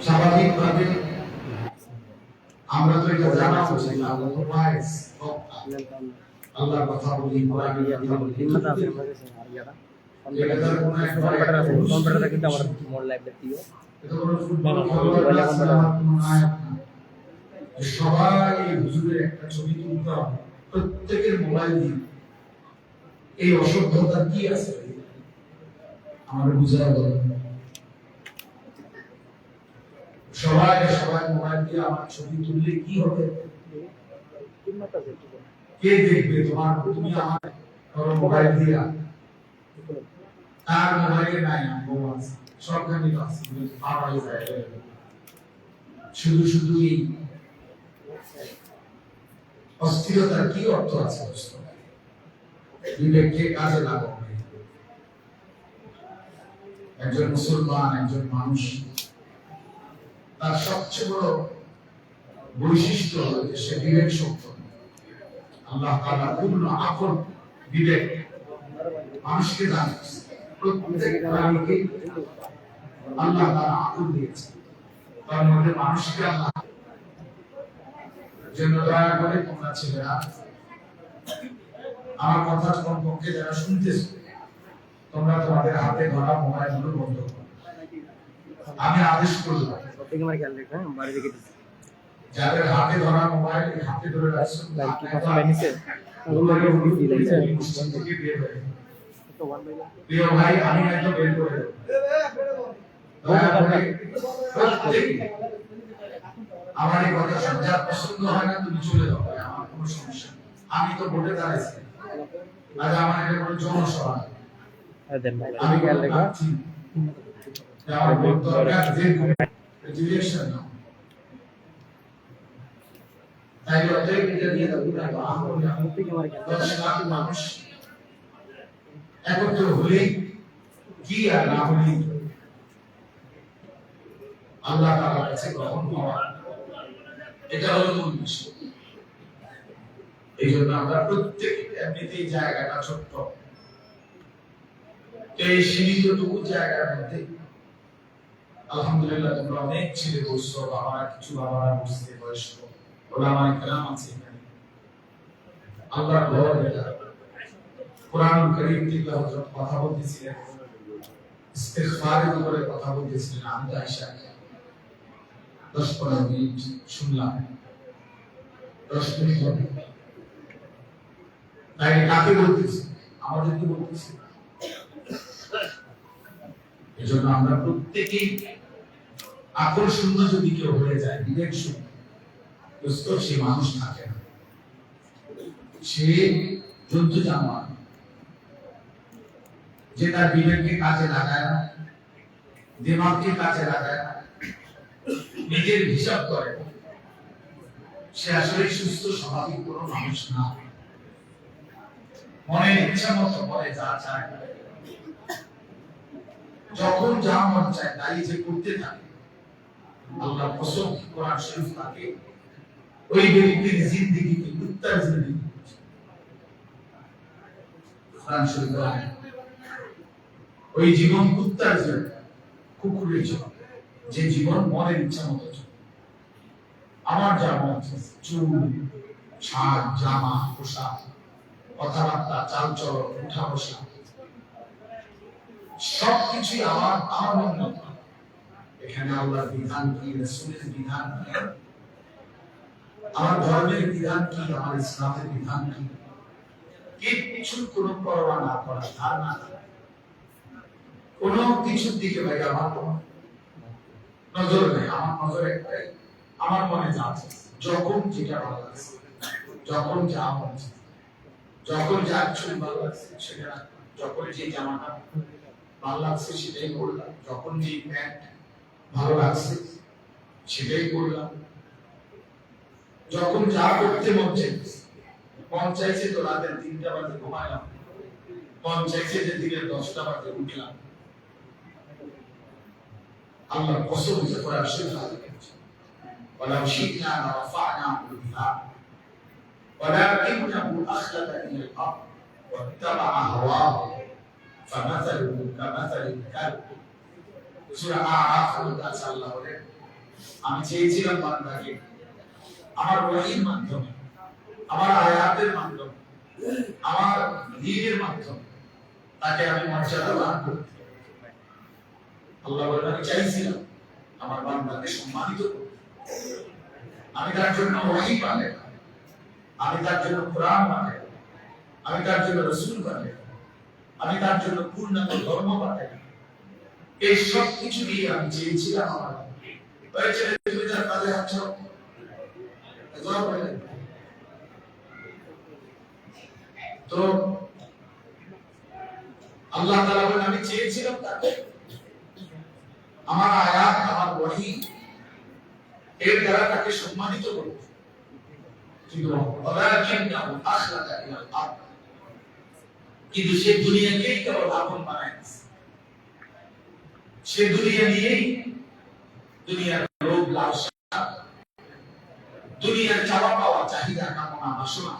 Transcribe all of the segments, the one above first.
স্বাভাবিকভাবে আমরা তো এটা জানা উচিত আল্লাহর কথা বলি, কোরআনের কথা বলি, কম্পিউটারটা কিন্তু আমার মোর লাইভে দিও এটা কোনো ফুটবল খেলোয়াড় আছে আমার কোনো নায়ক না। সবাই এই হুজুরের একটা ছবি তুলতে হবে, প্রত্যেকের মোবাইল দিয়ে। এই অসভ্যতা কি আছে আমার বুঝায় বলেন। সবাই সবাই মোবাইল দিয়ে আমার ছবি তুললে কি হবে? কে দেখবে তোমার? তুমি আমার মোবাইল দিয়া, তার মোবাইলে নাই আছে, সবখানে আছে, শুধু শুধু এই অস্থিরতার কি অর্থ আছে? বিবেককে কাজে লাগাও। একজন মুসলমান, একজন মানুষ, তার সবচেয়ে বড় বৈশিষ্ট্য হলো যে সে বিবেক শক্ত। আল্লাহ তাআলা পূর্ণ আকল বিবেক মানুষকে দান করেছেন। প্রত্যেক প্রাণীকে আল্লাহ তাআলা আকল দিয়েছেন, তার মধ্যে মানুষকে আল্লাহ জন্য দয়া করে তোমরা ছেলেরা আমার কথা কমপক্ষে যারা শুনতেছো, তোমরা তোমাদের হাতে ধরা মোবাইল গুলো বন্ধ করো। আমি আদেশ করলাম যাদের হাতে ধরা মোবাইল হাতে ধরে রাখছো, প্রিয় ভাই, আমি একটু বের করে দেব। আমার এই কথা শুনতে পছন্দ হয় না, তুমি চলে যাও, আমার কোনো সমস্যা। আমি তো ভোটে দাঁড়াইছি, আজ আমার এটা কোনো জনসভা, আমি বলছি আমার ভোট দরকার, যে ইলেকশন না, তাই অতএব এটা নিয়ে মানুষ একত্র হলে কি আর না হলে আল্লাহ তাআলার কাছে গ্রহণ পাওয়া, এটা হলো মূল বিষয়। এই জন্য আমরা প্রত্যেক এমনিতেই জায়গাটা ছোট্ট, এই সীমিতটুকু জায়গার মধ্যে আলহামদুলিল্লাহ তোমরা অনেক ছেলে বসছো, বাবারা কিছু বাবারা বসতে বয়স্ক ওলামা ইকরাম আছে এখানে। আল্লাহর ঘর এটা, কোরআন কারীম থেকে হযরত কথা বলতেছিলেন, ইস্তিগফারের উপরে কথা বলতেছিলেন। আমি আয়েশা 10-15 মিনিট শুনলাম, 10 মিনিট হবে। তাই কাকে বলতেছি? আমাদেরকে বলতেছি। এজন্য আমরা প্রত্যেকেই আকল শূন্য যদি কেউ হয়ে যায়, বিবেক শূন্য, দোস্ত সে মানুষ থাকে না, সে জন্তু জানোয়ার, যে তার বিবেককে কাজে লাগায় না, দিমাগকে কাজে লাগায় না, নিজের হিসাব করে, সে আসলে সুস্থ স্বাভাবিক কোনো মানুষ না। মনের ইচ্ছা মতো করে যা চায়, যখন যা মন চায় তাই যে করতে থাকে। আল্লাহ কসম, কোরআন শরীফ তাকে ওই ব্যক্তির জিন্দেগিকে কুত্তার জিন্দেগি, কোরআন শরীফ ওই জীবন কুত্তার জীবন, কুকুরের জীবন, যে জীবন মনের ইচ্ছা মতো চলে। আমার যা মন, চুল, শাক, জামা, পোশাক, কথাবার্তা, চাল চলন, উঠা বসা, সবকিছুই আমার মন মতো। এখানে আল্লাহর বিধান কি, রাসূলের বিধান কি, আমার ধর্মের বিধান কি, আমার ইসলামের বিধান কি, কিছু কোনো পরোয়া না করা, ধারণা কোনো কিছুর দিকে ভাই আমার নজর নেই। আমার নজর একটাই, আমার মনে যা আছে, যখন যেটা ভালো লাগছে, যখন যা মনে, যখন যা কিছু ভালো লাগছে সেটা, যখন যে জামাটা ভালো লাগছে সেটাই পরলাম, যখন যে প্যান্ট ভালো লাগছে সেটাই পরলাম, যখন যা করতে মন চাইছে তো রাতের 3টা বাজে ঘুমাইলাম, মন চাইছে যে দিনের 10টা বাজে উঠলাম। আল্লাহ কসম যে কোরআন শরীফ নাযিল করেছে, ওয়ালাউ শি'না লারাফা'নাহু বিহা ওয়ালাকিন্নাহু আখলাদা ইলাল আরদ ওয়াত্তাবা'a হাওয়াহু ফামাসালুহু কামাসালিল কালব। সূরা আরাফ আল্লাহ বলেন, আমি চেয়েছিলাম বান্দাকে আমার ওয়াহির মাধ্যমে, আমার আয়াতের মাধ্যমে, আমার দ্বীনের মাধ্যমে তাকে আমি মর্যাদা দান করতে। আল্লাহ বলেন আমি চাইছিলাম আমার বান্দাকে সম্মানিত করতে। আমি তার জন্য ওয়াহি পাঠাই, আমি তার জন্য কোরআন পাঠাই, আমি তার জন্য রাসূল পাঠাই, আমি তার জন্য পূর্ণাঙ্গ ধর্ম পাঠাই। এই সব কিছু দিয়ে আমি চেয়েছিলাম আমার তুমি তার কাজে হাত ছাড়ো। তো আল্লাহ তাআলা বলেন আমি চেয়েছিলাম তাকে আমার আয়াত, আমার ওয়াহি এর দ্বারা তাকে সম্মানিত করতে, কিন্তু ওয়ালাকিন্নাহু আখলাকা ইলাল আরদ, কিন্তু সে দুনিয়াকেই কেবল আপন বানায় নিয়েছে। সে দুনিয়া নিয়েই, দুনিয়ার লোভ লালসা, দুনিয়ার চাওয়া পাওয়া, চাহিদা, কামনা, বাসনা,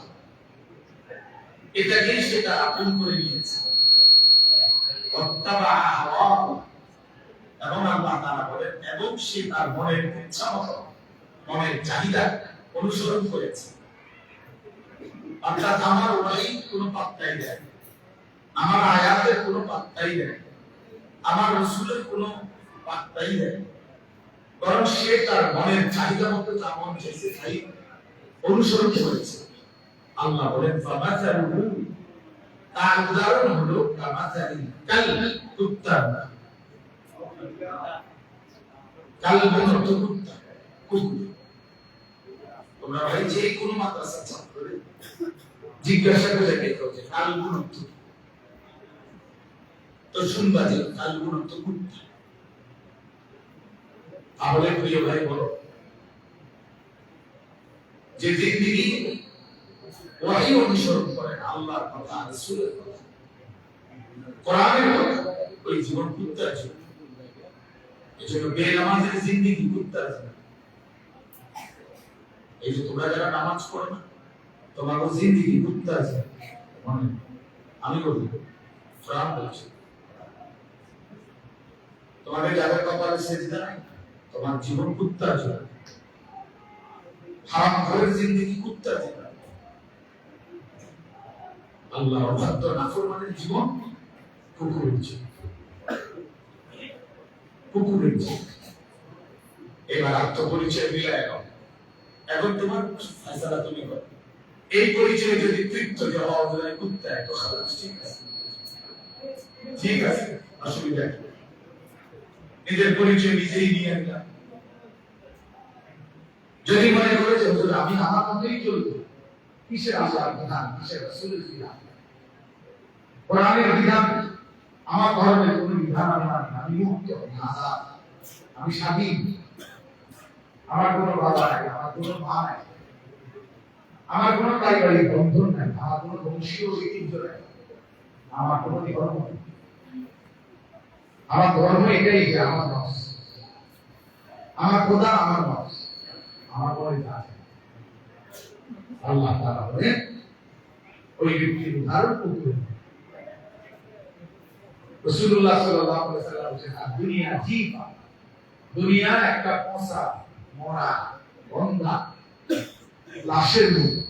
এটাকেই সে তার আপন করে নিয়েছে। ওয়াত্তাবা হাওয়াহু, এবং আল্লাহ তাআলা বলেন এবং সে তার মনের ইচ্ছা মতো, মনের চাহিদা অনুসরণ করেছে। অর্থাৎ আমার ওয়াহি কোনো পাত্তাই দেয় না, আমার আয়াতের কোনো পাত্তাই দেয় না, আমার রাসূলের কোনো পাত্তাই দেয় না, বরং সে তার মনের চাহিদা মতো যা মন চাইছে তাই অনুসরণ করেছে। আল্লাহ বলেন ফামাসালুহু, তার উদাহরণ হলো কামাসালিল কালব কুত্তার মতো। কালবের অর্থ কুত্তা, কুকুর। তোমরা ভাই যে কোনো মাদ্রাসা ছাত্ররে জিজ্ঞাসা করে দেখো যে কালবের অর্থ কি, তো শুনবা যে কালবের অর্থ কুত্তা। তাহলে প্রিয় ভাই বলো যে জিন্দেগি ওয়াহি অনুসরণ করে আল্লাহর কথা, রাসূলের কথা, কোরআনের কথা, ওই জীবন কুত্তার জীবন। এজন্য বেনামাজের জিন্দেগি কুত্তার জীবন। এই যে তোমরা যারা নামাজ পড়ো না, তোমার জিন্দেগি কুত্তার জীবন। মনে আমি বলি কোরআন বলছে তোমাদের যাদের কপালে সেজদা নাই, তোমার জীবন কুত্তার জীবন। হারাম ঘরের জিন্দেগি কুত্তার জীবন। আল্লাহর অবাধ্য নাফরমানের জীবন কুকুরের জীবন, কুকুরের জীবন। এবার আত্মপরিচয় মিলায় নাও, এখন তোমার ফয়সালা তুমি করো। এই পরিচয় যদি তৃপ্ত দেওয়া হয় কুত্তা এত খারাপ, ঠিক আছে, ঠিক আছে, অসুবিধা নেই। নিজের পরিচয় নিজেই নিয়ে নিলাম। যদি মনে করে যে হুজুর আমি আমার মতোই চলবো, কিসের আল্লাহর বিধান, কিসের রাসূলের বিধান, কোরআনের বিধান, আমার ধর্মের কোন বিধান আমি মানি না, আমি মুক্ত, আমি আজাদ, আমি স্বাধীন, আমার কোনো বাবা নাই, আমার কোনো মা নাই, আমার কোনো পারিবারিক বন্ধন নাই, আমার কোনো বংশীয় ঐতিহ্য নাই, আমার কোনো ধর্ম নেই। আমার ধর্ম এটাই যে আমার নফস, আমার খোদা আমার নফস, আমার মনে আছে। আল্লাহ তাআলা বলেন ওই ব্যক্তির উদাহরণ কুকুর। রাসূলুল্লাহ সাল্লাল্লাহু আলাইহি ওয়াসাল্লাম বলেন দুনিয়া জীবা, দুনিয়া একটা পচা মরা গন্ধা লাশের মতো।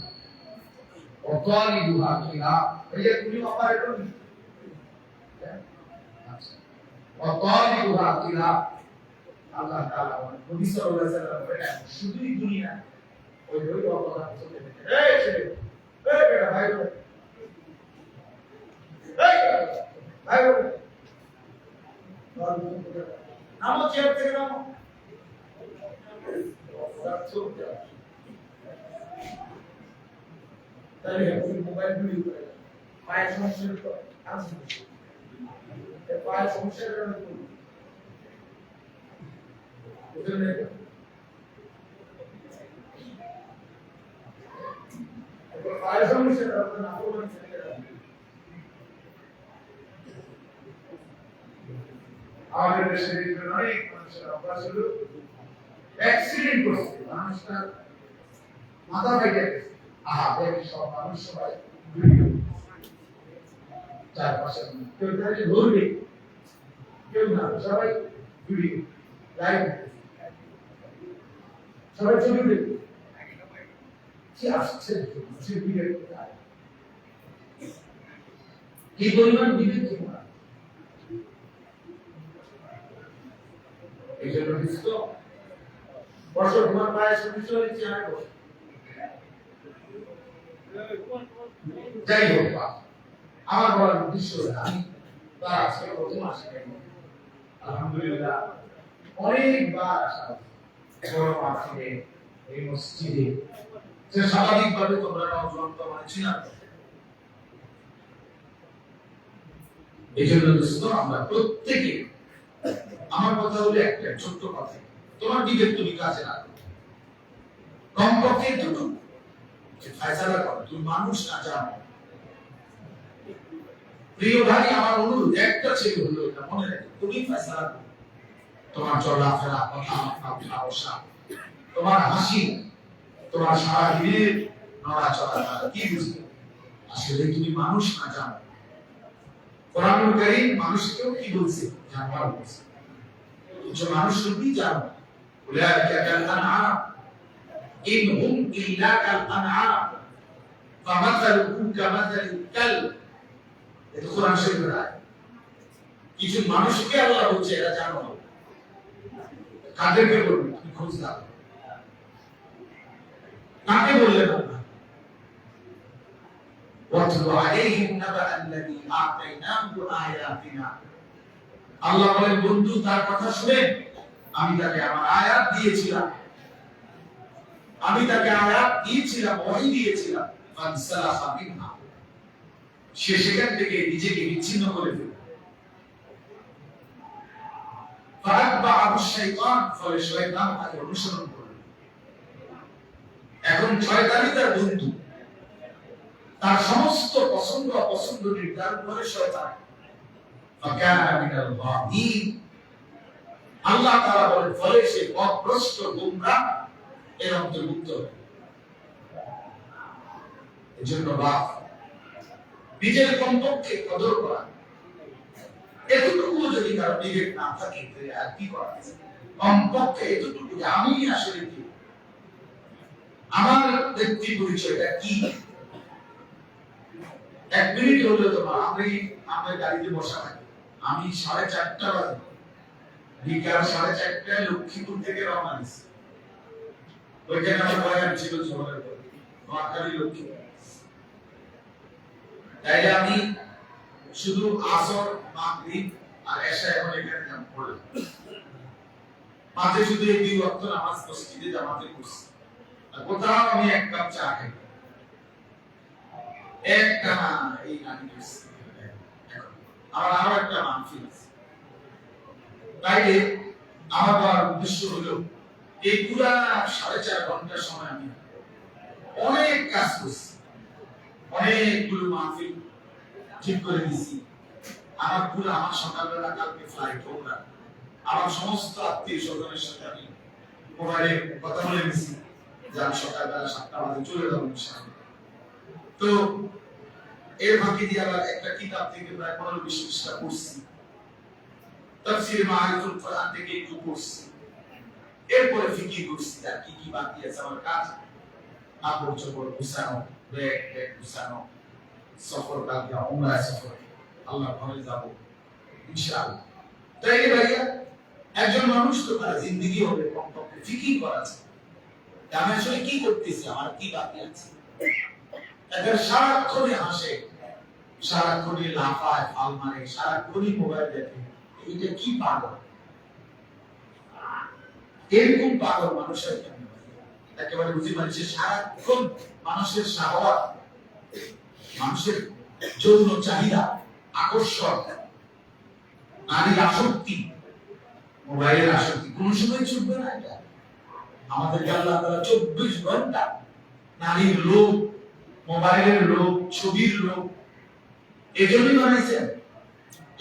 অতালিবুহা কিনা, এই যে তুমি আমার এটা অতালিবুহা কিনা, আল্লাহ তাআলা নবী সাল্লাল্লাহু আলাইহি ওয়াসাল্লাম বলেন শুধুই দুনিয়া ওই অপরাধ চলে গেছে। এই ছেলে, এই বেটা, ভাই বোন, এই ভাই বোন, নামো চেয়ার থেকে নামো। তাহলে আপনি মোবাইল ভিডিও করে পায়ের সমস্যা তো আছে, পায়ের সমস্যার কারণে পায়ের সমস্যার কারণে না করবেন। আমাদের দেশের অনেক মানুষের অভ্যাস হলো অ্যাক্সিডেন্ট করছে, মানুষটা মাথা ফেটে গেছে, দেখি সব মানুষ সবাই চারপাশে কেউ তাকে ধরবে, কেউ না, সবাই ভিডিও লাইভ। সবাই ছবি দেখবে কি আসছে সে বিবেক কোথায় কি পরিমাণ বিবেক তোমার এই জন্য বুঝতো বছর তোমার পায়ে সবই চলে চেয়ার বসে যাই হোক আমার বলার উদ্দেশ্য আমি তার আজকে প্রথম আসি আলহামদুলিল্লাহ অনেকবার আসা বড় মাঠে এই মসজিদে যে স্বাভাবিকভাবে তোমরা নজর মানে ছিল এই জন্য দোস্ত আমরা প্রত্যেকে আমার কথা হলো একটা ছোট্ট কথা তোমার বিবেক তুমি কাজে রাখো কমপক্ষে দুটো ফয়সালা করো তুমি মানুষ না জানো প্রিয় ভাই আমার অনুরোধ একটা ছেলে হলো এটা মনে রাখো তুমি ফয়সালা করো তোমার চলাফেরা কথা বসা তোমার হাসি তোমার সারা দিনের নড়াচড়া কি বুঝবে আসলে তুমি মানুষ না জানো কোরআনুল কারীম মানুষকেও কি বলছে জানোয়ার বলছে যে মানুষ রূপী জানো উলাইকা কাল আনআম ইন হুম ইল্লা কাল আনআম ফামাসালুহুম কামাসালিল কালব এটা কোরআন শরীফের আয়াত কিছু মানুষকে আল্লাহ বলছে এরা জানো কাদেরকে বলবেন আপনি খোঁজ দাও কাকে বললেন আল্লাহ ওয়াতলু আলাইহিম নাবা আল্লাযী আতাইনাহু আয়াতিনা আল্লাহ বলেন বন্ধু তার কথা শুনেন আমি তাকে আমার আয়াত দিয়েছিলাম ওহী দিয়েছিলাম ফানসালাখা মিনহা সে সেখান থেকে নিজেকে বিচ্ছিন্ন করে ফেলল ফাআতবাআহু শাইতান ফলে শয়তান তাকে অনুসরণ করল এখন শয়তানই তার বন্ধু তার সমস্ত পছন্দ অপছন্দ নির্ধারণ করে শয়তান ফাকানা মিনাল গায়িন আল্লাহ তাআলা বলেন ফলে সে পথভ্রষ্ট গোমরা এর অন্তর্ভুক্ত এজন্য বাপ নিজের কমপক্ষে কদর করা এতটুকু যদি তার বিবেক না থাকে আর কি করা কমপক্ষে এতটুকু যে আমি আসলে কি আমার ব্যক্তি পরিচয়টা কি এক মিনিট হলো তোমার আমরা গাড়িতে বসা থাকি আমি 4:30 বাজে বিকাল 4:30টায় লক্ষ্মীপুর থেকে রওনা দিছি ওইখানে আমার বয়ান ছিল জোহরের পর নোয়াখালী লক্ষ্মীপুর তাই আমি শুধু আসর মাগরিব আর এশা এখন এখানে নাম পড়লাম মাঝে শুধু এই দুই ওয়াক্ত নামাজ মসজিদে জামাতে পড়ছি আর কোথাও আমি এক কাপ চা খাই একটা না এই গানি করছি আমার আরো একটা মানফিল আছে তাইলে আমার বলার উদ্দেশ্য হলো এই পুরা 4.5 ঘন্টার সময় আমি অনেক কাজ করছি অনেকগুলো মাহফিল ঠিক করে দিছি আমার সকালবেলা কালকে ফ্লাইট প্রোগ্রাম আমার সমস্ত আত্মীয় স্বজনের সাথে আমি মোবাইলে কথা বলে দিছি যে আমি সকালবেলা 7টা বাজে চলে যাবো ইনশাআল্লাহ তো এর ফাঁকি দিয়ে আবার একটা কিতাব থেকে প্রায় 15-20 পৃষ্ঠা পড়ছি তাফসীর মাআরিফুল কোরআন থেকে একটু পড়ছি এরপরে ফিকির করছি আর কি কি বাকি আছে আমার কাজ কাপড় চোপড় গুছানো ব্যাগ গুছানো সফর কালকে উমরা সফর আল্লাহ ঘরে যাব ইনশাআল্লাহ তাই ভাইয়া একজন মানুষ তো তার জিন্দেগি হবে কমপক্ষে ফিকির করা আছে আমি আসলে কি করতেছি আমার কি বাকি আছে এদের সারাক্ষণে হাসে সারাক্ষণে লাফায় ফাল মারে সারাক্ষণই মোবাইল দেখে এটা কি পাগল এরকম পাগল মানুষের একেবারে বুঝি পারছে সারাক্ষণ মানুষের শাহওয়াত মানুষের যৌন চাহিদা আকর্ষণ নারীর আসক্তি মোবাইলের আসক্তি কোন সময় ছুটবে না এটা আমাদের আল্লাহ তাআলা 24 ঘন্টা নারীর লোভ মোবাইলের লোভ ছবির লোভ এজন্যই বানাইছেন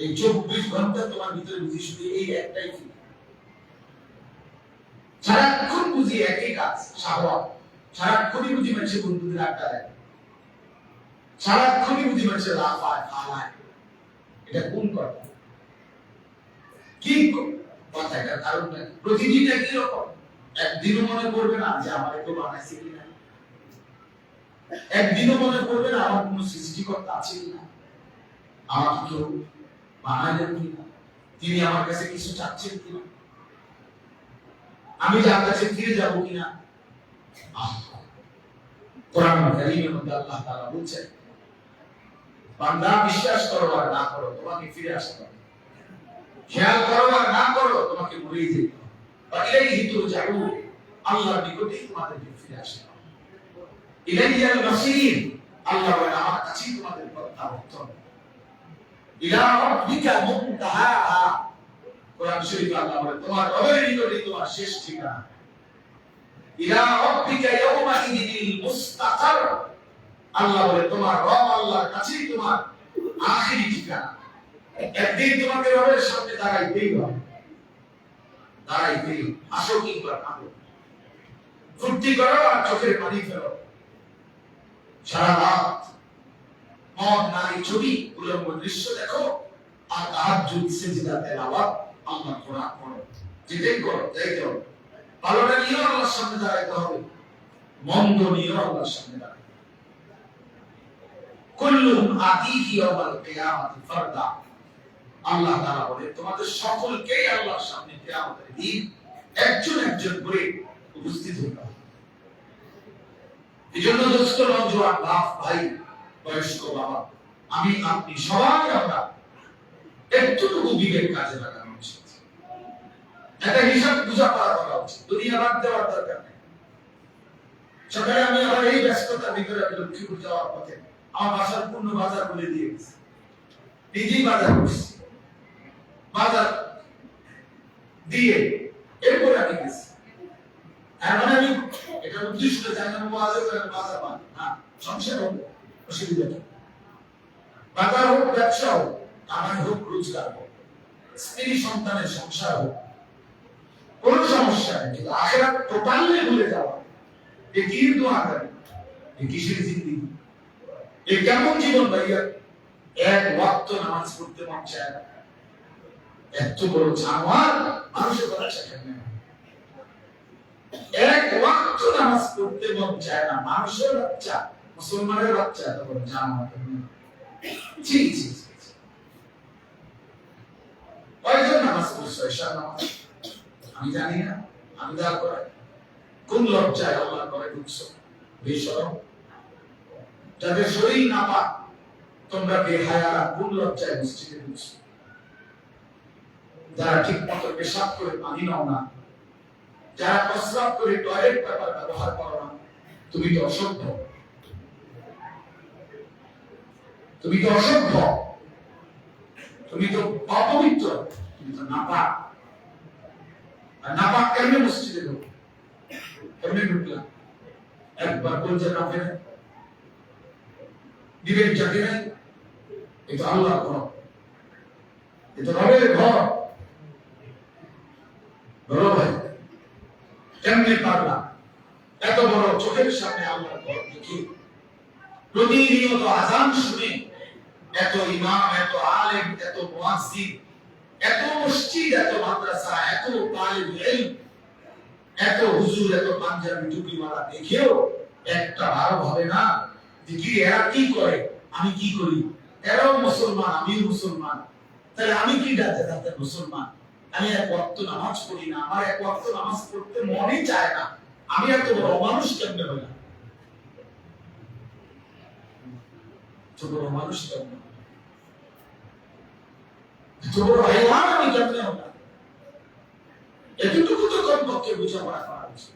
এই 24 ঘন্টা তোমার ভিতরে বুঝি শুধু এই একটাই কি সারাক্ষণ বুঝি একই কাজ শাহওয়াত সারাক্ষণই বুঝি মানুষের বন্ধুদের আড্ডা দেয় সারাক্ষণই বুঝি মানুষের লাফায় খাওয়ায় এটা কোন কথা কি কথা এটা কারণ প্রতিদিন একই রকম একদিনও মনে করবে না যে আমার কেউ বানাইছে কিনা, একদিনও মনে করবে না আমার কোনো সৃষ্টিকর্তা আছে কিনা, আমাকে কেউ বানাইলেন কিনা, তিনি আমার কাছে কিছু চাচ্ছেন কিনা, আমি যার কাছে ফিরে যাবো কিনা। কোরআন কারীমের মধ্যে আল্লাহ তাআলা বলছেন, বান্দা বিশ্বাস করো আর না করো তোমাকে ফিরে আসতে হবে, খেয়াল করো আর না করো তোমাকে মরেই যেতে হবে, ইলাইহি তুরজাউন, আল্লাহর নিকটেই তোমাদেরকে ফিরে আসতে হবে। ইলাইহিল মাসীর, আল্লাহ বলেন আমার কাছেই তোমাদের প্রত্যাবর্তন। ইলা রাব্বিকা মুনতাহাহা, কোরআন শরীফে আল্লাহ বলেন তোমার রবের নিকটেই তোমার শেষ ঠিকানা। ইলা রাব্বিকা ইয়াওমা ইদিনিল মুস্তাকার, আল্লাহ বলে তোমার রব আল্লাহর কাছেই তোমার আখেরি ঠিকানা। একদিন তোমাকে রবের সামনে দাঁড়াইতেই হবে, দাঁড়াইতেই, হাসো কিংবা কাঁদো, ফুর্তি করো আর চোখের পানি ফেলো, সারা রাত মদ নারী ছবি উলঙ্গ দৃশ্য দেখো আর তাহাজ্জুদ সিজদা তেলাওয়াত আল্লাহর কোরআন পড়ো, যেটাই করো তাই করো, ভালোটা নিয়েও আল্লাহর সামনে দাঁড়াইতে হবে, মন্দ নিয়েও আল্লাহর সামনে দাঁড়াইতে হবে। কুল্লুহুম আতিহি ইয়াওমাল কিয়ামাতি ফারদা, আল্লাহ তাআলা বলে তোমাদের সকলকেই আল্লাহর সামনে কিয়ামতের দিন একজন একজন করে উপস্থিত হতে হবে। এজন্য দোস্ত, নওজোয়ান বাপ ভাই, বয়স্ক বাবা, আমি আপনি সবাই আমরা একটুটুকু বিবেক কাজে লাগানো উচিত, একটা হিসাব বুঝা করা উচিত, দুনিয়া বাদ দেওয়ার দরকার নেই। সকালে আমি আমার এই ব্যস্ততার ভিতরে আমি লক্ষ্মীপুর যাওয়ার পথে আমার বাসার পূর্ণ বাজার বলে দিয়ে গেছি, নিজেই বাজার করছি, বাজার দিয়ে এরপরে আমি গেছি। এখন আমি এটা উদ্দেশ্য জানি না বাজার পান না, সংসার হোক অসুবিধা নেই, বাজার হোক, ব্যবসা হোক, আমার হোক, রোজগার হোক, স্ত্রী সন্তানের সংসার হোক, কোন সমস্যা নেই, কিন্তু আখিরাত টোটালি ভুলে যাওয়া, এ কি দোয়া করে, এ কিসের জিন্দেগি, এ কেমন জীবন ভাইয়া? এক ওয়াক্ত নামাজ পড়তে মন চায় না, এত বড় জানোয়ার মানুষের কথা শেখেন না, এক ওয়াক্ত নামাজ পড়তে মন চায় না, মানুষের বাচ্চা, মুসলমানের বাচ্চা এত বড় জানোয়ার। জি জি, কয়জন নামাজ পড়ছো এশার নামাজ? আমি জানি না, আমি যা করে কোন লজ্জায় আল্লাহ করে ঢুকছো, বেশরম, যাদের শরীর নাপাক তোমরা বেহায়ারা কোন লজ্জায় মসজিদে ঢুকছো, যারা ঠিক মতো পেশাব করে পানি নাও না, যারা প্রস্রাব করে টয়লেট পেপার ব্যবহার করো না, তুমি তো অসভ্য, তুমি তো অসভ্য, তুমি তো অপবিত্র, তুমি তো নাপাক। আর নাপাক কেমনে মসজিদে ঢুকো, কেমনে ঢুকলাম? একবার বলছে না ফেরে বিবেক জাগে নাই, এ তো আল্লাহর ঘর, এ তো রবের ঘর। বড় ভাই কেমনে পারলাম এত বড় চোখের সামনে আল্লাহর ঘর দেখি, প্রতিনিয়ত আযান শুনে এত ইমাম, এত আলেম, এত মুয়াজ্জিন, এত মসজিদ, এত মাদ্রাসা, এত তালিব ইলম, এত হুজুর, এত পাঞ্জাবি টুপিওয়ালা দেখেও একটা ভালো হবে না যে কি এরা কি করে আমি কি করি, এরাও মুসলমান আমিও মুসলমান, তাহলে আমি কি যাতে মুসলমান, আমি এক ওয়াক্ত নামাজ পড়ি না, আমার এক ওয়াক্ত নামাজ পড়তে মনই চায় না, আমি এত বড় মানুষ কেমনে হইলাম, ছোট বড় মানুষ কেমনে, ছোট বড় হাইওয়ান আমি কেমনে হলাম, এতটুকু তো কমপক্ষে বোঝাপড়া করা উচিত।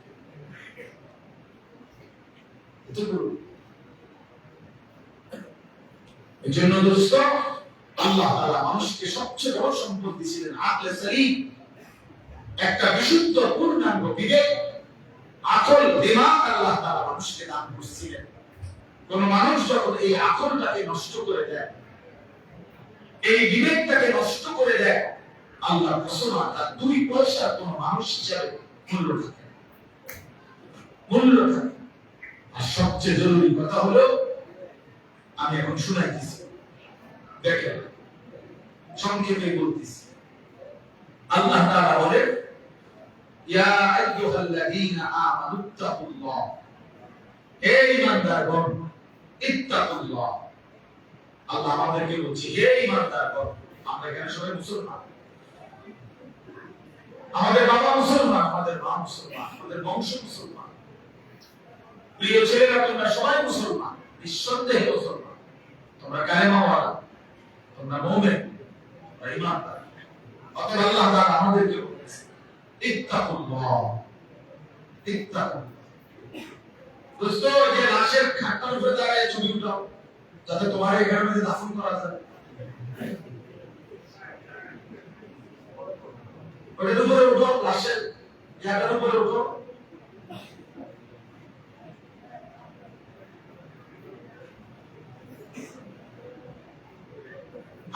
এই জন্য দোস্ত, আল্লাহ তাআলা মানুষকে সবচেয়ে বড় সম্পদ দিয়েছিলেন আকলে সলিম, একটা বিশুদ্ধ পূর্ণাঙ্গ বিবেক, আকল, দিমাগ আল্লাহ তাআলা মানুষকে দান করেছিলেন। কোন মানুষ যখন এই আকলটাকে নষ্ট করে দেয়, এই বিবেকটাকে নষ্ট করে দেয়, আল্লাহ ঘোষণা তার 2 পয়সা কোন মানুষ হিসাবে মূল্য থাকে, মূল্য থাকে। আর সবচেয়ে জরুরি কথা হলো, আমি এখন শুনাইতেছি, দেখেন সংক্ষেপে বলতেছি, আল্লাহ তাআলা বলেন ইয়া আইয়ুহাল্লাযীনা আমানুত্তাকুল্লাহ, হে ঈমানদারগণ, ইত্তাকুল্লাহ। আল্লাহ আমাদেরকে বলছে, হে ঈমানদারগণ। আমরা এখানে সবাই মুসলমান, আমাদের বাবা মুসলমান, আমাদের মা মুসলমান, আমাদের বংশ মুসলমান। প্রিয় ছেলেরা, তোমরা সবাই মুসলমান, নিঃসন্দেহে মুসলমান। তোমরা কালেমাওয়ালা, তোমরা মুমিন, তোমরা ঈমানদার। অতএব আল্লাহ তাআলা আমাদেরকে বলছেন, ইত্তাকুল্লাহ, ইত্তাকুল্লাহ। দোস্ত, যে লাশের খাটটার উপরে দাঁড়ায় ছবি উঠাও, যাতে তোমার এই ঘরে দাফন করা যায়। ওটার উপরে উঠো, লাশের জায়গার উপরে উঠো।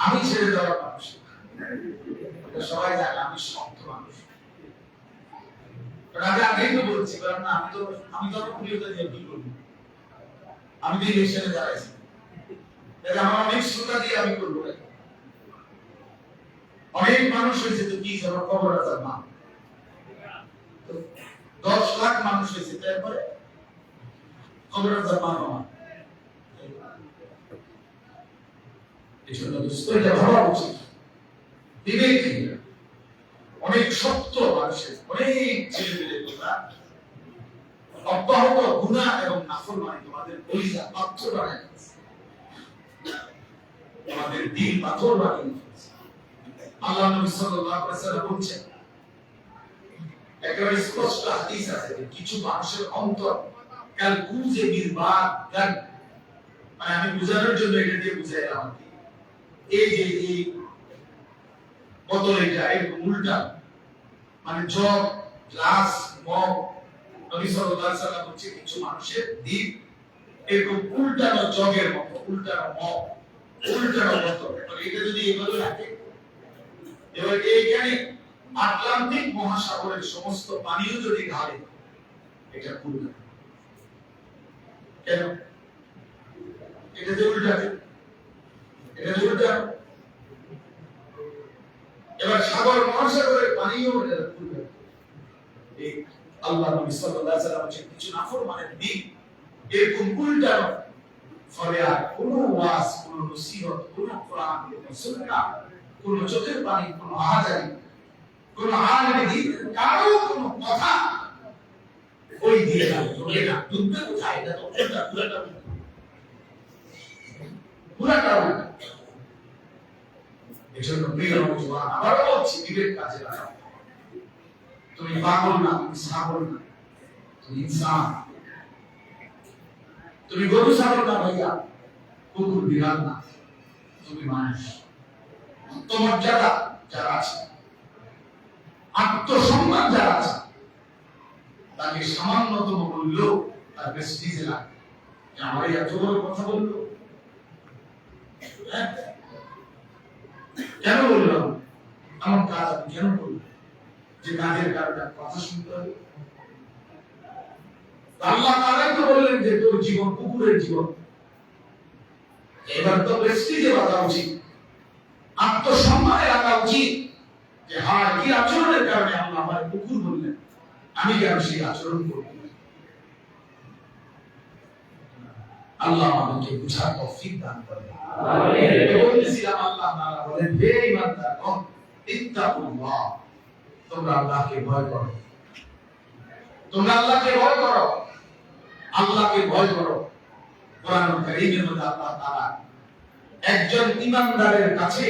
আমি ছেড়ে দেওয়ার মানুষ, সবাই জানে আমি শক্ত মানুষ। আগে আগেই তো বলছি, কারণ আমি তো প্রিয়তা দিয়ে কি করবো, আমি তো ইলেকশনে দাঁড়াইছি, আমার অনেক শ্রোতা দিয়ে আমি করবো। অনেক মানুষ হয়েছে তো কি আমার খবর আছে না, 10 লাখ মানুষ হয়েছে, তারপরে খবর আছে মা আমার। এজন্য দোস্তটা ভাবা উচিত, বিবেক অনেক শক্ত মানুষের, অনেক ছেলেমেয়েদের কথা অব্যাহত গুনাহ এবং নাফরমানি তোমাদের কলিজা পাথর বানায় দিয়েছে, তোমাদের দিল পাথর বানিয়ে দিয়েছে। আল্লাহ নবী সাল্লাল্লাহু আলাইহি ওয়াসাল্লাম বলেছেন, একেবারে স্পষ্ট হাদিস আছে যে কিছু মানুষের অন্তর কাল কুজে বিরবাদ গান, মানে আমি বুঝানোর জন্য এটা দিয়ে বুঝাইলাম। এই যে এই বোতল, এটা এরকম উল্টা, মানে জগ, গ্লাস, মগ। নবী সাল্লাল্লাহু আলাইহি ওয়াসাল্লাম বলছে কিছু মানুষের দিল এরকম উল্টানো জগের মতো, উল্টানো মগ, উল্টানো বোতল। এটা যদি এভাবে রাখে, এবার এইখানে আটলান্টিক মহাসাগরের সমস্ত পানিও যদি ঢালে, এটা খুলবে কেন? এটা যে উল্টাবে, এটা যে উল্টা। এবার সাগর মহাসাগরের পানিও এটা খুলবে। এই আল্লাহ নবী সাল্লাল্লাহু আলাইহি ওয়াসাল্লাম বলেছেন কিছু নাফরমানের দিল এরকম উল্টানো, ফলে আর কোনো ওয়াজ, কোনো নসিহত, কোনো কোরআন, কোনো সুন্নাহ, কোন চোখের পানি, কোন আহাজারি, কোন আলেমের দিন, কারো কোনো কথা ওই দিয়ে না চলে না। দুধটা কোথায়? এটা তো পুরাটা উল্টা। এজন্য প্রিয় নওজোয়ান, আবারও বলছি, বিবেক কাজে লাগাও। তুমি পাগল না, তুমি ছাগল না, তুমি ইনসান। তুমি গরু ছাগল না ভাইয়া, কুকুর বিড়াল না, তুমি মানুষ। আত্মমর্যাদা যারা আছে, আত্মসম্মান যারা আছে, তাকে সামান্যতম বললেও তার প্রেস্টিজে লাগে যে আমার এই এত বড় কথা বললো, কেন বললাম, আমার কাজ আমি কেন বললাম, যে কাজের কারণে কথা শুনতে হবে। আল্লাহ তাআলাই তো বললেন যে তোর জীবন কুকুরের জীবন। এবার তো প্রেস্টিজে বাধা উচিত, আত্মসম্মানে রাখা উচিত যে হ্যাঁ, কি আচরণের কারণে আল্লাহ আমার কুকুর বললেন, আমি কেন সেই আচরণ করব। আল্লাহ আমাদেরকে বুঝার তৌফিক দান করেন। আমিন। বলছিলাম আল্লাহ তাআলা বলেন, হে ঈমানদারগণ, ইত্তাকুল্লাহ, তোমরা আল্লাহকে ভয় করো, তোমরা আল্লাহকে ভয় করো, আল্লাহকে ভয় করো। কোরআনুল কারীমের মধ্যে আল্লাহ তাআলা একজন ঈমানদারের কাছে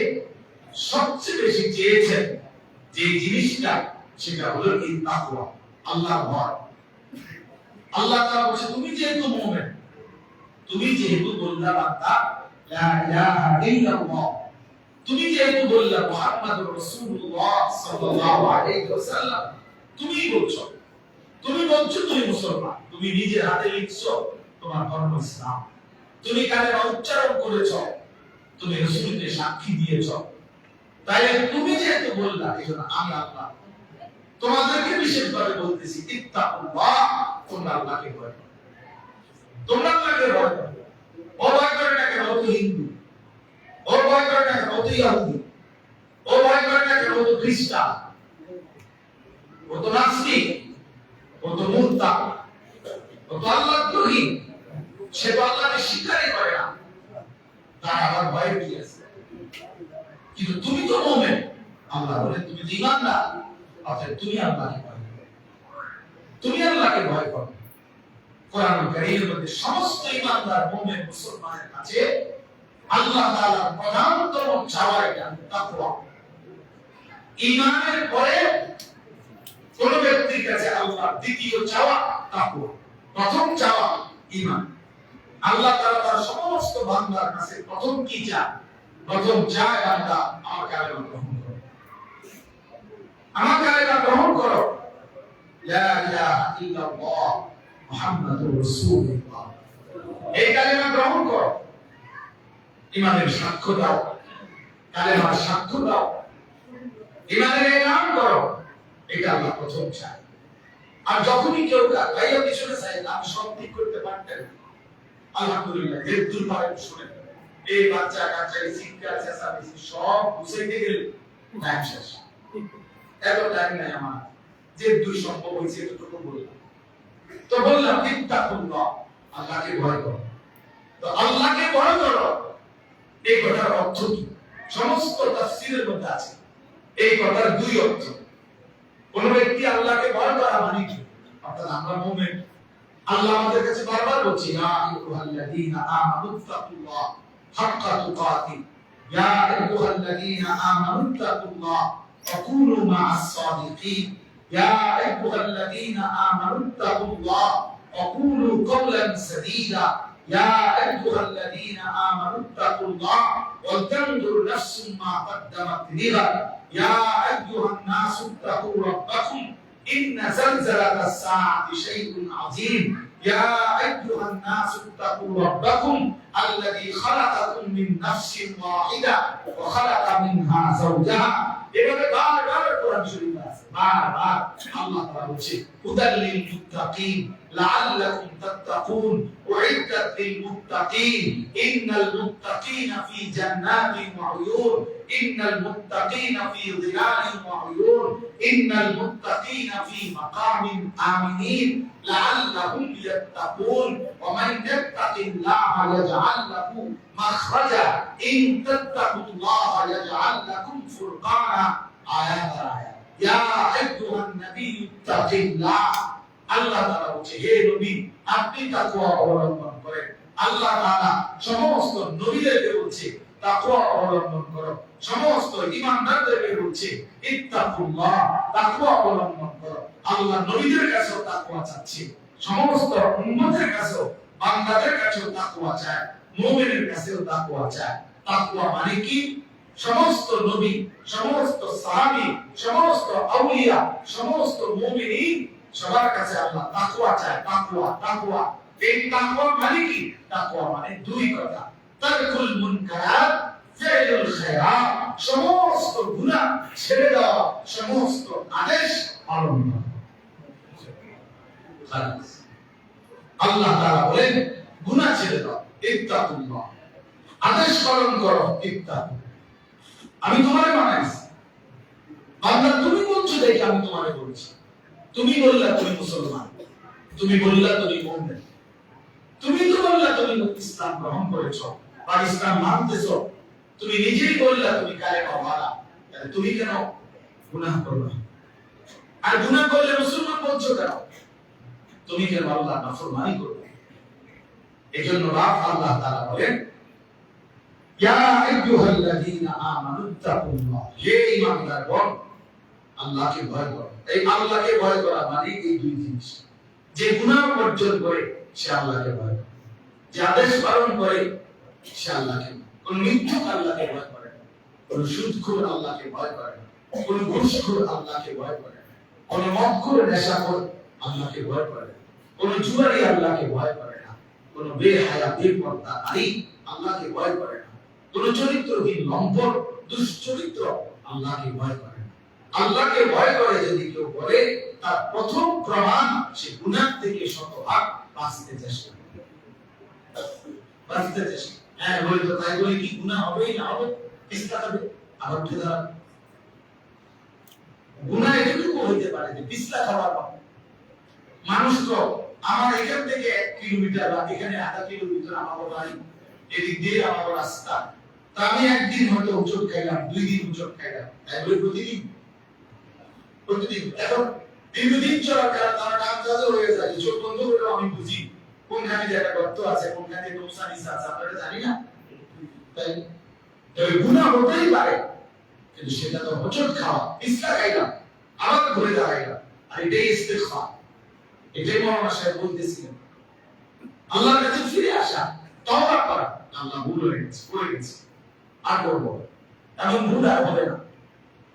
সবচেয়ে বেশি চেয়েছেন যে জিনিসটা, সেটা হলো এই তাকওয়া, আল্লাহর ভয়। আল্লাহ তাআলা বলেছে, তুমি যেহেতু মুমিন, তুমি যেহেতু বললা বান্দা লা ইলাহা ইল্লাল্লাহ, তুমি যেহেতু বললা মুহাম্মাদুর রাসূলুল্লাহ সাল্লাল্লাহু আলাইহি ওয়াসাল্লাম, তুমি বলছো তুমি মুসলমান, তুমি নিজের হাতে লিখছো তোমার ধর্ম ইসলাম, তুমি কালেমা উচ্চারণ করেছো, তুমি রাসূলকে সাক্ষী দিয়েছো, তাই তুমি যেহেতু বললা, এজন্য আমি আল্লাহ তোমাদেরকে বিশেষভাবে বলতেছি, ইত্তাকুল্লাহ, তোমরা আল্লাহকে ভয় করো, তোমরা আল্লাহকে ভয় করো। ও ভয় করে না কেন? ও তো হিন্দু। ও ভয় করে না কেন? ও তো ইহুদি। ও ভয় করে না কেন? ও তো খ্রিস্টান। ও ও তো নাস্তিক, ও তো মুরতাদ, ও তো আল্লাহদ্রোহী, সে তো আল্লাহকে স্বীকারই করে না, তার আবার ভয় কি আছে? কিন্তু তুমি তো মুমিন, আল্লাহ বলে তুমি তো ঈমানদার, অতএব তুমি আল্লাহকে ভয় করো, তুমি আল্লাহকে ভয় করো। কোরআন কারীমের মধ্যে সমস্ত ঈমানদার মুমিন মুসলমানের কাছে আল্লাহ তাআলার প্রধানতম চাওয়া এটা তাকওয়া। ঈমানের পরে কোন ব্যক্তির কাছে আল্লাহর দ্বিতীয় চাওয়া তাকওয়া, প্রথম চাওয়া ঈমান। আল্লাহ তাআলা তার সমস্ত বান্দার কাছে প্রথম কি চায়? প্রথম চায় বান্দা আমার কালেমা গ্রহণ করো, আমার কালেমা গ্রহণ করো, লা ইলাহা ইল্লাল্লাহ মুহাম্মাদুর রাসূলুল্লাহ, এই কালেমা গ্রহণ করো, ঈমানের সাক্ষ্য দাও, কালেমার সাক্ষ্য দাও, ঈমানের এলান করো, এটা আল্লাহ প্রথম চায়। আর যখনই কেউ ভাইয়া পিছনে চায় আমি সব ঠিক করতে পারতেন, আলহামদুলিল্লাহ এর দূর পারেন শুনে এই বাচ্চা কাচ্চা এই শিক্ষা চেঁচামেচি সব বুঝাইতে গেলে টাইম শেষ, এত টাইম নাই আমার, যে দুই সম্ভব হয়েছে এতটুকু বললাম। তো বললাম ইত্তাকুল্লাহ, আল্লাহকে ভয় করো। তো আল্লাহকে ভয় করো এই কথার অর্থ কি? সমস্ত তাফসীরের মধ্যে আছে এই কথার দুই অর্থ। কোন ব্যক্তি আল্লাহকে ভয় করা মানে কি? অর্থাৎ আমরা মুমিন, আল্লাহ আমাদের কাছে বারবার বলছে ইয়া আইয়ুহাল্লাযীনা আমানুত্তাকুল্লাহ হাক্কা তুকাতিহ, ইয়া আইয়ুহাল্লাযীনা আমানুত্তাকুল্লাহ ওয়া কুনু মা'আস সাদিকিন, ইয়া আইয়ুহাল্লাযীনা আমানুত্তাকুল্লাহ ওয়া কুলু কওলান সাদীদা, ইয়া আইয়ুহাল্লাযীনা আমানুত্তাকুল্লাহ ওয়া তানজুর নাফসুম মা قدمت লিগাদ, ইয়া আইয়ুহান নাসু ইত্তাকু রাব্বাকুম إن زلزلة الساعة شيء عظيم، يا أيها الناس اتقوا ربكم الذي خلقكم من نفس واحدة وخلق منها زوجها। এভাবে বারবার কোরআন শরীফে আছে, বারবার আল্লাহ তাআলা বলছে হুদাল লিল মুত্তাকিন লাআল্লাকুম তাত্তাকুন, উইদ্দাত লিল মুত্তাকিন ইন্নাল মুত্তাকিনা ফি জান্নাতিন ওয়া উয়ুন, ইন্নাল মুত্তাকিনা ফি যিলালিন ওয়া উয়ুন, ইন্নাল মুত্তাকিনা ফি মাকামিন আমিনিন লাআল্লাহুম ইয়াত্তাকুন, ওয়া মান ইয়াত্তাকিল্লাহা ইয়াজআল লাহু মাখরাজা, ইন তাত্তাকুল্লাহা ইয়াজআল লাকুম ফুরকানা। আয়াত আয়াত ইয়া আইয়ুহান নাবিয়্যু ইত্তাকিল্লাহ, আল্লাহ তাআলা বলছে হে নবী আপনি তাকওয়া অবলম্বন করেন। আল্লাহ তাআলা সমস্ত নবীদেরকে বলছে তাকওয়া অবলম্বন করো, সমস্ত ঈমানদারদেরকে বলছে ইত্তাকুল্লাহ, তাকওয়া অবলম্বন করো। আল্লাহ নবীদের কাছেও তাকওয়া চাচ্ছে, সমস্ত উম্মতের কাছেও বান্দাদের কাছেও তাকওয়া চায়, মুমিনের কাছেও তাকওয়া চায়। তাকওয়া মানে কি? সমস্ত নবী, সমস্ত সাহাবী, সমস্ত আউলিয়া, সমস্ত মুমিন সবার কাছে আল্লাহ তাকওয়া চায়। তাকওয়া তাকওয়া এই তাকওয়া মানে কি? তাকওয়া মানে দুই কথা, তারকুল মুনকারাত ফি'লুল খায়রাত, সমস্ত গুনাহ ছেড়ে দেওয়া, সমস্ত আদেশ পালন করা। আল্লাহ তাআলা বলেন গুনাহ ছেড়ে দাও ইত্তাকুল্লাহ, আদেশ পালন করো ইত্তাকু, আমি তোমারে বানাইছি বান্দা, তুমি বলছো দেখে আমি তোমারে বলছি। তুমি বললা তুমি মুসলমান, তুমি বললা তুমি মুমিন, তুমি তো বললা তুমি ইসলাম গ্রহণ করেছো বা ইসলাম মানতেছো, তুমি নিজেই বললা তুমি কালেমা ওয়ালা, তাহলে তুমি কেন গুনাহ করবে? আর গুনাহ করলে মুসলমান বলছো কেন? তুমি কেন আল্লাহর নাফরমানি করবে? এজন্য আল্লাহ তাআলা বলেন ইয়া আইয়ুহাল্লাযীনা আমানুত্তাকুল্লাহ, হে ঈমানদারগণ আল্লাহকে ভয় করো। এই আল্লাহকে ভয় করা মানে এই দুই জিনিস, যে গুনাহ বর্জন করে সে আল্লাহকে ভয় করে, যে আদেশ পালন করে সে আল্লাহকে, কোন মিথ্যুক আল্লাহকে ভয় করে না, কোন সুদখোর আল্লাহকে ভয় করে না, কোন ঘুষখোর আল্লাহকে ভয় করে না, কোন মদখোর নেশাখোর আল্লাহকে ভয় করে না, কোন জুয়ারি আল্লাহকে ভয় করে না, কোন বেহায়া বেপরদা নারী আল্লাহকে ভয় করে না, কোন চরিত্রহীন লম্পট দুশ্চরিত্র আল্লাহকে ভয় করে না। আল্লাহকে ভয় করে যদি কেউ বলে তার প্রথম প্রমাণ সে গুনাহ থেকে শতভাগ বাঁচতে চেষ্টা করে, বাঁচতে চেষ্টা। হ্যাঁ বলি তো তাই বলে কি গুনাহ হবেই না হবে? চেষ্টা করবে আবার উঠে দাঁড়াবে। গুনাহ এতটুকু হইতে পারে যে বিসলা খাওয়ার মতো। মানুষ তো আমার এখান থেকে 1 কিলোমিটার বা এখানে আধা কিলোমিটার আমার বাড়ি, এদিক দিয়ে আমার রাস্তা, তা আমি একদিন হয়তো উচট খাইলাম, 2 দিন উচট খাইলাম, তাই প্রতিদিন প্রতিদিন এখন দীর্ঘদিন চলার কারণে আমার কাজ কাজও হয়ে যায়। চোখ বন্ধ করলেও আমি বুঝি কোনখানে যে একটা গর্ত আছে, কোনখানে নোংরা নিচে আছে, আপনারা জানি না। তাই তবে গুনাহ হতেই পারে, কিন্তু সেটা তো হোঁচট খাওয়া, ইসলা খাইলাম, আবার ঘুরে দাঁড়াইলাম, আর এটাই ইস্তেগফার। এটাই মৌলানা সাহেব বলতেছিলেন, আল্লাহর কাছে ফিরে আসা, তওবা করা। আল্লাহ ভুল হয়ে গেছে, করে গেছে, আর করবো না, এমন ভুল আর হবে না,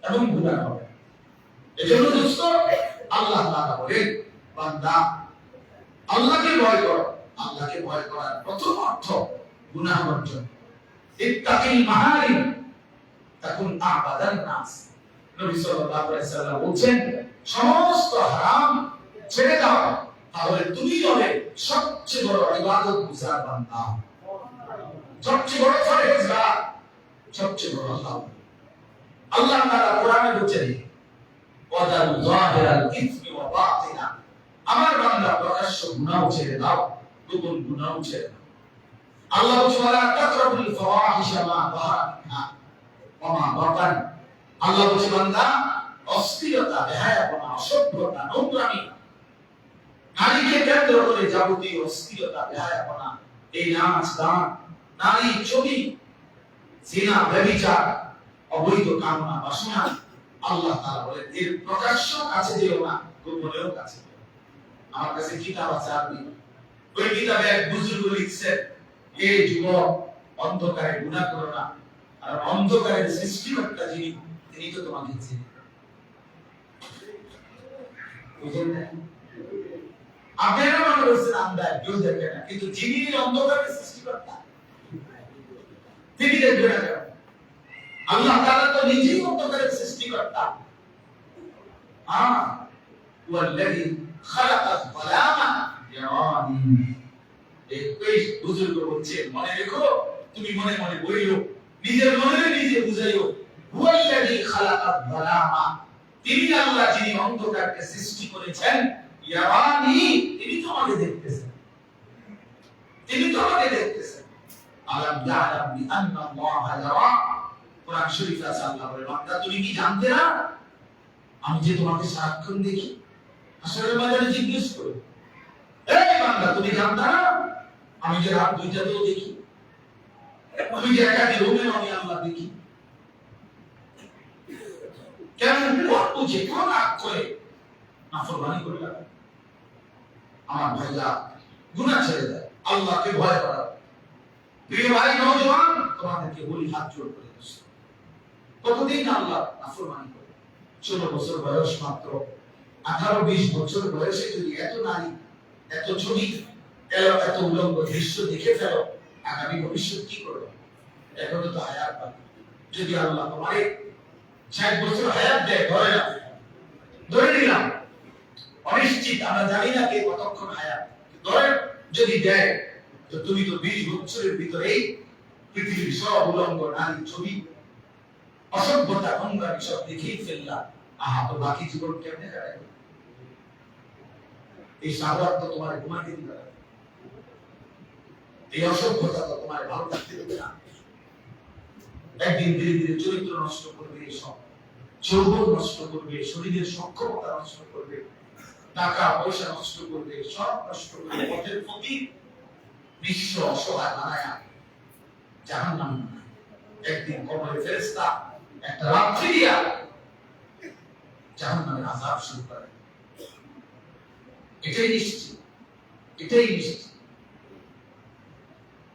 এমন ভুল আর হবে না। এজন্য দোস্ত, আল্লাহ তাআলা বলেন, বান্দা আল্লাহকে ভয় করো। আল্লাহকে ভয় করার প্রথম অর্থ গুনাহ বর্জন। ইত্তাকিল মাহারিম তাকুন আবাদান নাস। নবী সাল্লাল্লাহু আলাইহি সাল্লাম বলেন, সমস্ত হারাম ছেড়ে দাও, তাহলে তুমি হবে সবচেয়ে বড় ইবাদত গুজার বান্দা, সবচেয়ে বড় ফরজগার, সবচেয়ে বড় আল্লাহ। আল্লাহ তাআলা কোরআনে বলেন, ওয়াদাল যাহিরাল ইসমি ওয়া বাতিনা, আমার বান্দা প্রকাশ্য গুনাহ ছেড়ে দাও, গোপন গুনাহ ছেড়ে দাও। আল্লাহ বলেন, ওয়ালা তাকরাবুল ফাওয়াহিশা মা যাহারা মিনহা ওয়া মা বাতান। আল্লাহ বলেন, বান্দা অশ্লীলতা, বেহায়াপনা, অসভ্যতা, নোংরামি, নারীকে কেন্দ্র করে যাবতীয় অশ্লীলতা, বেহায়াপনা, এই নাচ গান, নারী ছবি, জিনা, ব্যভিচার, অবৈধ কামনা বাসনা, আল্লাহ তাআলা বলেন এর প্রকাশ্য কাছে যেও না, গোপনেও কাছে যেও। আমার কাছে কিতাব আছে আরবি, ওই কিতাবে এক বুজুর্গ লিখছেন, এই যুবক অন্ধকারে গুনাহ করো না, আর অন্ধকারের সৃষ্টিকর্তা যিনি, তিনি তো তোমাকে চেনেন। বুঝলেন না? আপনারা মনে করছেন আমরা কেউ দেখে না, কিন্তু যিনি অন্ধকারের সৃষ্টিকর্তা, তিনি দেখবেন না কেন? আল্লাহ তাআলা তো নিজেই অন্ধকারের সৃষ্টিকর্তা। ওয়াল্লাযী খালাকায যালামা ইয়ারানি। এই বুজুর্গ বলছে, মনে রেখো, তুমি মনে মনে বইলো, নিজের মনে নিজে বুঝাইও, ওয়াল্লাযী খালাকায যালামা, তিনি আল্লাহ যিনি অন্ধকারকে সৃষ্টি করেছেন, ইয়ারানি, তিনি তোমাকে দেখতেছেন, তিনি তোমাকে দেখতেছেন। আলাম ইয়ালাম বিআন্না আল্লাহা ইয়ারা। কোরআন শরীফে আছে, আল্লাহ বলে, বান্দা তুমি কি জানতে না আমি যে তোমাকে সারাক্ষণ দেখি? আসলে বাজারে জিজ্ঞেস করো, এই বান্দা তুমি জানতে না আমি যে রাত 2টাতেও দেখি, আমি যে একাকি রুমে আমি আল্লাহ দেখি? কেন বুঝে, কোন রাগ করে নাফরমানি করে লাগে? আমার ভাইরা গুনাহ ছেড়ে দেয়, আল্লাহকে ভয় করা। প্রিয় ভাই নওজোয়ান, তোমাদেরকে বলি হাত জোড় করে, কতদিন আল্লাহ নাফরমানি করে? 16 বছর বয়স মাত্র, 18-20 বছর বয়সে যদি এত নারী, এত ছবি, এত উলঙ্গ দৃশ্য দেখে ফেলো, আগামী ভবিষ্যৎ কি করবে? এখনো তো হায়াত বাকি। যদি আল্লাহ তোমারে 60 বছর হায়াত দেয়, ধরে নিলাম, অনিশ্চিত, আমরা জানি না কে কতক্ষণ হায়াত, ধরে যদি দেয়, তো তুমি তো 20 বছরের ভিতরেই পৃথিবীর সব উলঙ্গ নারী ছবি, অসভ্যতা, নোংরামি সব দেখেই ফেললা। তো বাকি জীবন কেমনে কাটাবে? এই শাহওয়াত তো তোমার ঘুমাতে দিবে না, এই অসভ্যতা তো তোমার ভালো থাকতে দেবে না। একদিন ধীরে ধীরে চরিত্র নষ্ট করবে, সব যৌবন নষ্ট করবে, শরীরের সক্ষমতা নষ্ট করবে, টাকা পয়সা নষ্ট করবে, সব নষ্ট করবে, পথের ফকির, বিশ্ব অসহায় বানায়া জাহান্নাম। একদিন কবরে ফেরেশতা একটা রাত্রি দিয়া জাহান্নামের আযাব শুরু করে। এটাই নিশ্চিত, এটাই নিশ্চিত,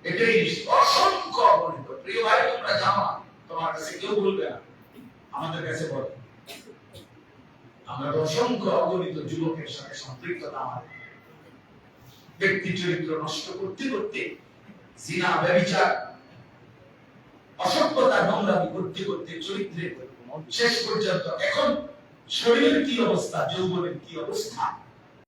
এটাই নিশ্চিত। অসংখ্য অগণিত, প্রিয় ভাই তোমরা জানো না, তোমার কাছে কেউ বলবে না, আমাদের কাছে বলে। আমরা অসংখ্য অগণিত যুবকের সাথে সম্পৃক্ততা, আমাদের ব্যক্তি চরিত্র নষ্ট করতে করতে, জিনা, ব্যভিচার, অসভ্যতা, নোংরামি করতে করতে চরিত্রের শেষ পর্যন্ত এখন শরীরের কি অবস্থা, যৌবনের কি অবস্থা,